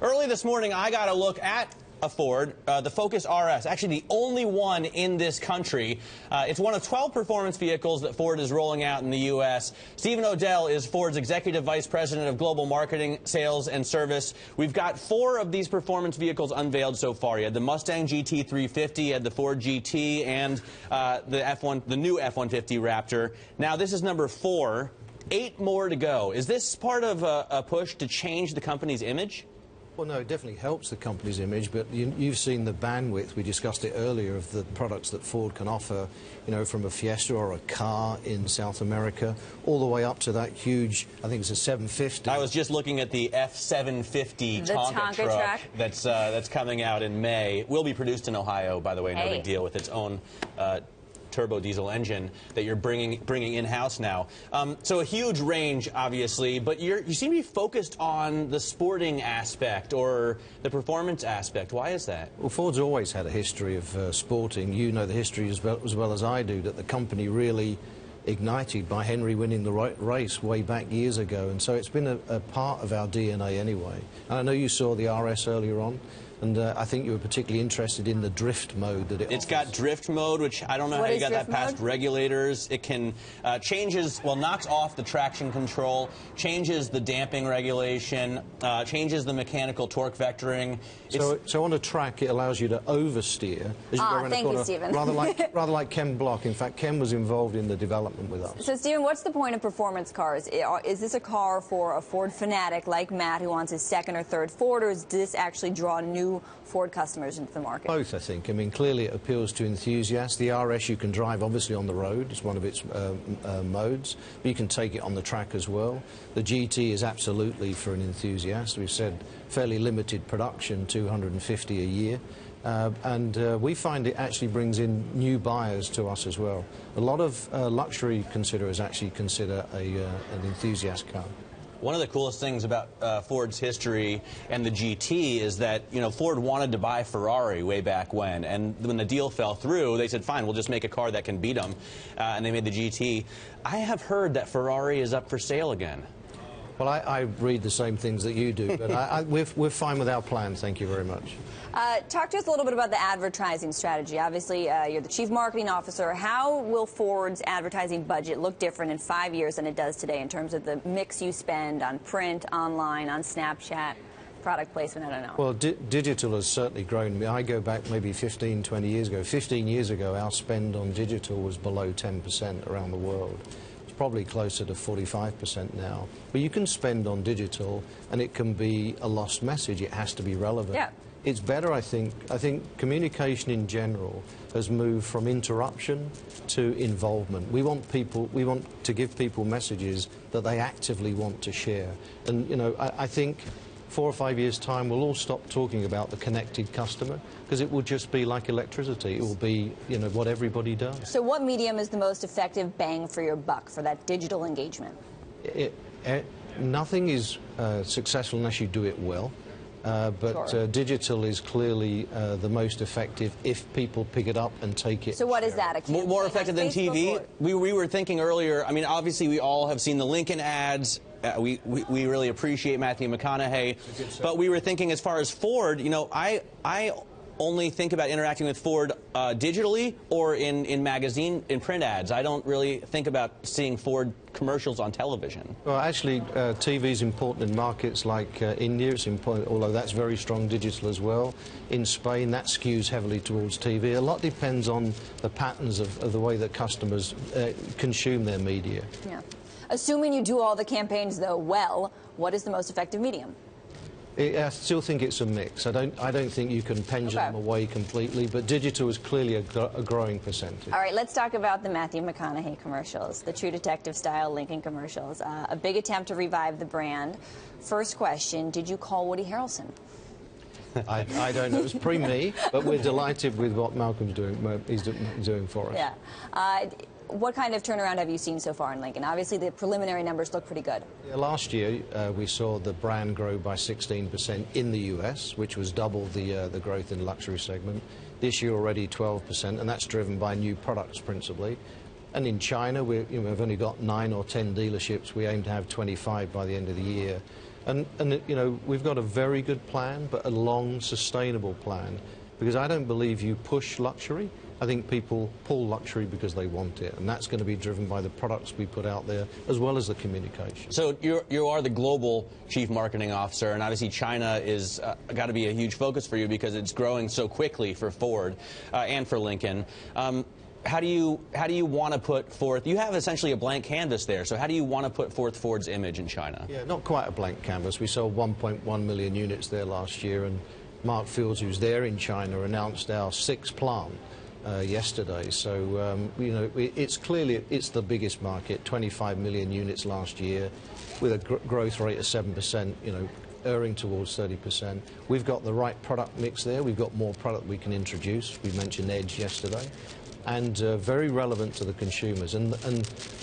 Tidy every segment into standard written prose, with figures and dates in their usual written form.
Early this morning, I got a look at a Ford, the Focus RS, actually the only one in this country. It's one of 12 performance vehicles that Ford is rolling out in the U.S. Stephen Odell is Ford's Executive Vice President of Global Marketing, Sales, and Service. We've got 4 of these performance vehicles unveiled so far. You had the Mustang GT 350, you had the Ford GT, and the new F-150 Raptor. Now, this is number 4. 8 more to go. Is this part of a push to change the company's image? Well, no, it definitely helps the company's image, but you've seen the bandwidth, we discussed it earlier, of the products that Ford can offer, you know, from a Fiesta or a car in South America, all the way up to that huge, I think it's a 750. I was just looking at the F-750 Tonka truck that's coming out in May. Will be produced in Ohio, by the way, no big deal, with its own turbo diesel engine that you're bringing in-house now. So a huge range, obviously, but you seem to be focused on the sporting aspect or the performance aspect. Why is that? Well, Ford's always had a history of sporting. You know the history as well as I do, that the company really ignited by Henry winning the race way back years ago, and so it's been a part of our DNA anyway. And I know you saw the RS earlier on, and I think you were particularly interested in the drift mode that it's got drift mode, which I don't know how you got that past regulators. It can knocks off the traction control, changes the damping regulation, changes the mechanical torque vectoring. So on a track, it allows you to oversteer as you go around thank the corner, you, Stephen. rather like Ken Block. In fact, Ken was involved in the development with us. So, Stephen, what's the point of performance cars? Is this a car for a Ford fanatic like Matt who wants his second or third Ford, or does this actually draw new Ford customers into the market? Both, I think. I mean, clearly it appeals to enthusiasts. The RS you can drive, obviously, on the road. It's one of its modes. But you can take it on the track as well. The GT is absolutely for an enthusiast. We've said fairly limited production, 250 a year. We find it actually brings in new buyers to us as well. A lot of luxury considerers actually consider an enthusiast car. One of the coolest things about Ford's history and the GT is that, you know, Ford wanted to buy Ferrari way back when, and when the deal fell through, they said, fine, we'll just make a car that can beat them, and they made the GT. I have heard that Ferrari is up for sale again. Well, I read the same things that you do, but we're fine with our plan, thank you very much. Talk to us a little bit about the advertising strategy. Obviously, you're the Chief Marketing Officer. How will Ford's advertising budget look different in 5 years than it does today in terms of the mix you spend on print, online, on Snapchat, product placement? I don't know. Well, digital has certainly grown. I mean, I go back maybe 15, 20 years ago. 15 years ago, our spend on digital was below 10% around the world. Probably closer to 45% now. But you can spend on digital and it can be a lost message. It has to be relevant. Yeah. It's better, I think. I think communication in general has moved from interruption to involvement. We want to give people messages that they actively want to share. And, you know, I think 4 or 5 years' time, we'll all stop talking about the connected customer, because it will just be like electricity. It will be, you know, what everybody does. So what medium is the most effective bang for your buck for that digital engagement? Nothing is successful unless you do it well. But digital is clearly the most effective if people pick it up and take it. So what is that? More effective than TV? We were thinking earlier, I mean, obviously we all have seen the Lincoln ads. We really appreciate Matthew McConaughey. But we were thinking as far as Ford, you know, I only think about interacting with Ford digitally or in print ads. I don't really think about seeing Ford commercials on television. Well, actually, TV is important in markets like India. It's important, although that's very strong digital as well. In Spain, that skews heavily towards TV. A lot depends on the patterns of the way that customers consume their media. Yeah. Assuming you do all the campaigns, though, well, what is the most effective medium? I still think it's a mix. I don't think you can pendulum away completely, but digital is clearly a growing percentage. All right, let's talk about the Matthew McConaughey commercials, the True Detective-style Lincoln commercials. A big attempt to revive the brand. First question, did you call Woody Harrelson? I don't know. It was pre-me, but we're delighted with what Malcolm's doing. He's doing for us. Yeah. What kind of turnaround have you seen so far in Lincoln? Obviously, the preliminary numbers look pretty good. Yeah, last year, we saw the brand grow by 16% in the US, which was double the growth in the luxury segment. This year, already 12%, and that's driven by new products, principally. And in China, we've only got 9 or 10 dealerships. We aim to have 25 by the end of the year. And you know, we've got a very good plan, but a long, sustainable plan, because I don't believe you push luxury. I think people pull luxury because they want it, and that's going to be driven by the products we put out there, as well as the communication. So you are the global chief marketing officer, and obviously China is got to be a huge focus for you because it's growing so quickly for Ford and for Lincoln. How do you want to put forth? You have essentially a blank canvas there. So how do you want to put forth Ford's image in China? Yeah, not quite a blank canvas. We sold 1.1 million units there last year, and Mark Fields, who's there in China, announced our 6th plant yesterday. So you know, it's clearly the biggest market. 25 million units last year, with a growth rate of 7%. You know, erring towards 30%. We've got the right product mix there. We've got more product we can introduce. We mentioned Edge yesterday. And very relevant to the consumers. And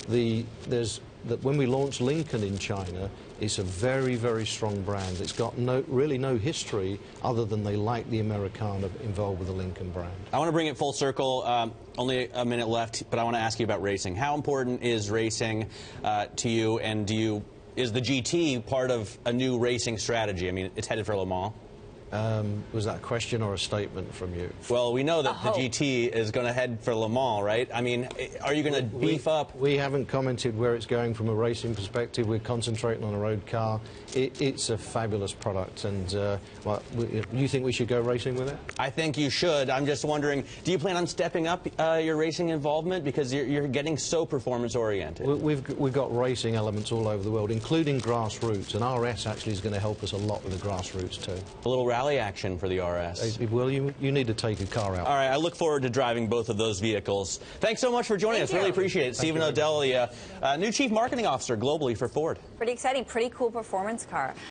when we launched Lincoln in China, it's a very, very strong brand. It's got really no history other than they like the Americana involved with the Lincoln brand. I want to bring it full circle. Only a minute left, but I want to ask you about racing. How important is racing to you, and is the GT part of a new racing strategy? I mean, it's headed for Le Mans. Was that a question or a statement from you? Well, we know that the GT is going to head for Le Mans, right? I mean, are you going to beef up? We haven't commented where it's going from a racing perspective. We're concentrating on a road car. It's a fabulous product, and well, you think we should go racing with it? I think you should. I'm just wondering, do you plan on stepping up your racing involvement, because you're getting so performance-oriented? We've got racing elements all over the world, including grassroots, and RS actually is going to help us a lot with the grassroots too. A little rally action for the RS. Well, you need to take a car out. All right, I look forward to driving both of those vehicles. Thanks so much for joining us. Really appreciate it. Stephen Odell, the new Chief Marketing Officer globally for Ford. Pretty exciting, pretty cool performance car.